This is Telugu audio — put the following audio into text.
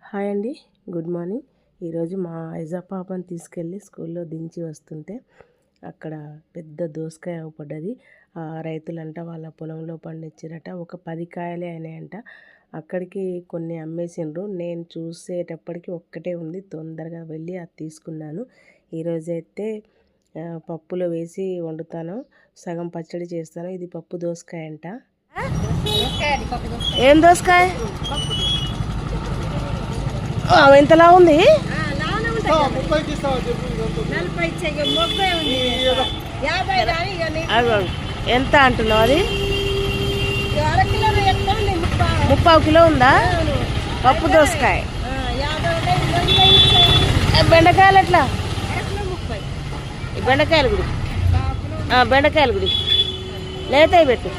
హాయ్ అండి, గుడ్ మార్నింగ్. ఈరోజు మా ఐజా పాపని తీసుకెళ్ళి స్కూల్లో దించి వస్తుంటే అక్కడ పెద్ద దోసకాయ పడ్డది. రైతులంట వాళ్ళ పొలంలో పండించారట. ఒక 10 కాయలే అయినాయంట. అక్కడికి కొన్ని అమ్మేసిండ్రు. నేను చూసేటప్పటికి ఒక్కటే ఉంది. తొందరగా వెళ్ళి అది తీసుకున్నాను. ఈరోజైతే పప్పులో వేసి వండుతాను, సగం పచ్చడి చేస్తాను. ఇది పప్పు దోసకాయ అంట. ఏం దోసకాయ? ఎంతలా ఉంది? ఎంత అంటున్నావు? అది 30 కిలో ఉందా? పప్పు దోసకాయ. బెండకాయలు ఎట్లా? బెండకాయలు గుడి లేతాయి పెట్టు.